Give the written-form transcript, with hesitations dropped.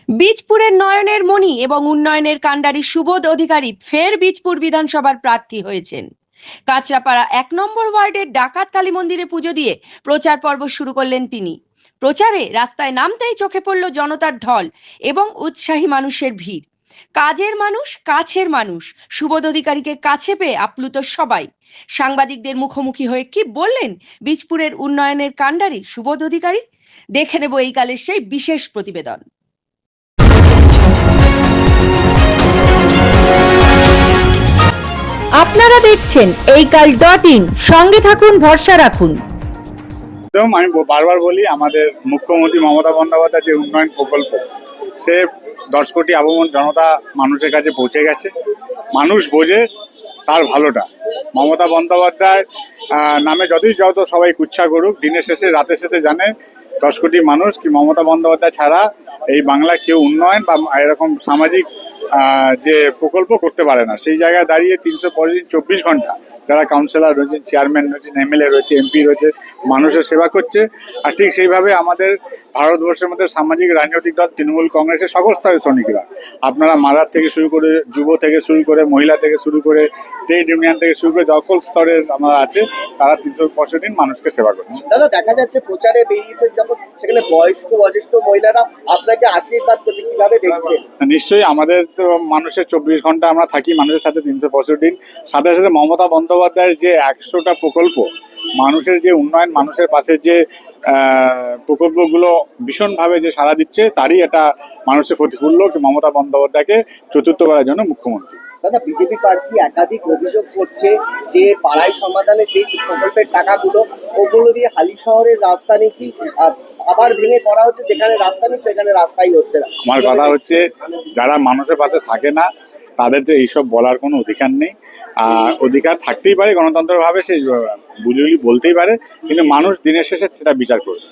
বীজপুরের নয়নের মণি এবং উন্নয়নের কাণ্ডারি সুবোধ অধিকারী ফের বীজপুর বিধানসভার প্রার্থী হয়েছেন। কাঁচরাপাড়া 1 নম্বর ওয়ার্ডের ডাকাত কালী মন্দিরে পুজো দিয়ে প্রচার পর্ব শুরু করলেন তিনি। প্রচারে রাস্তায় নামতেই চোখে পড়ল জনতার ঢল এবং উৎসাহী মানুষের ভিড়। কাজের মানুষ, কাছের মানুষ, সুবোধ অধিকারীকে কাছে পেয়ে আপ্লুত সবাই। সাংবাদিকদের মুখোমুখি হয়ে কি বললেন বীজপুরের উন্নয়নের কাণ্ডারি সুবোধ অধিকারী, দেখে নেব এই কালের সেই বিশেষ প্রতিবেদন। আপনারা দেখছেন এইকাল.in, সঙ্গে থাকুন, ভরসা রাখুন। আমি বারবার বলি, আমাদের মুখ্যমন্ত্রী মমতা বন্দ্যোপাধ্যায় যে উন্নয়ন প্রকল্প, সে 10 কোটি আবমন জনতা মানুষের কাছে পৌঁছে গেছে। মানুষ বোঝে তার ভালোটা। মমতা বন্দ্যোপাধ্যায় নামে যত সবাই কুচ্ছা করুক, দিনের শেষে রাতের সাথে জানে 10 কোটি মানুষ কি মমতা বন্দ্যোপাধ্যায় ছাড়া এই বাংলা কেউ উন্নয়ন বা এরকম সামাজিক যে প্রকল্প করতে পারে না। সেই জায়গায় দাঁড়িয়ে 324 ঘন্টা যারা কাউন্সিলর রয়েছেন, চেয়ারম্যান রয়েছেন, এমএলএ রয়েছে, এমপি রয়েছে, মানুষের সেবা করছে। আর ঠিক সেইভাবে আমাদের ভারতবর্ষের মধ্যে সামাজিক রাজনৈতিক দল তৃণমূল কংগ্রেসের সকল স্তরের শ্রমিকরা, আপনারা মাদার থেকে শুরু করে, যুব থেকে শুরু করে, মহিলা থেকে শুরু করে, ট্রেড ইউনিয়ন থেকে শুরু করে সকল স্তরের আমরা আছে, তারা 365 দিন মানুষকে সেবা করছে। দাদা, দেখা যাচ্ছে প্রচারে বেরিয়েছে যখন, সেখানে বয়স্ক বয়োজ্যেষ্ঠ মহিলারা আপনাকে আশীর্বাদ করছে, কিভাবে দেখছে? নিশ্চয়ই, আমাদের তো মানুষের 24 ঘন্টা আমরা থাকি মানুষের সাথে 365 দিন। সাথে সাথে মমতা বন্দ্যোপাধ্যায়ের যে 100টা প্রকল্প, মানুষের যে উন্নয়ন, মানুষের পাশে যে প্রকল্পগুলো ভীষণভাবে যে সাড়া দিচ্ছে, তারই এটা মানুষের প্রতিফুল্ল মমতা বন্দ্যোপাধ্যায়কে চতুর্থবারের জন্য মুখ্যমন্ত্রী। দাদা, বিজেপি প্রার্থী একাধিক অভিযোগ করছে যে পাড়ায় সমাধানে যে প্রকল্পের টাকাগুলো, ওগুলো দিয়ে হালি শহরের রাস্তা নাকি আবার ভেঙে করা হচ্ছে, যেখানে রাস্তা নেই সেখানে রাস্তাই হচ্ছে না। আমার কথা হচ্ছে, যারা মানুষের পাশে থাকে না তাদের যে এইসব বলার কোনো অধিকার নেই। অধিকার থাকতেই পারে, গণতন্ত্রভাবে সে বুঝলি বলতেই পারে, কিন্তু মানুষ দিনের শেষে সেটা বিচার করবে।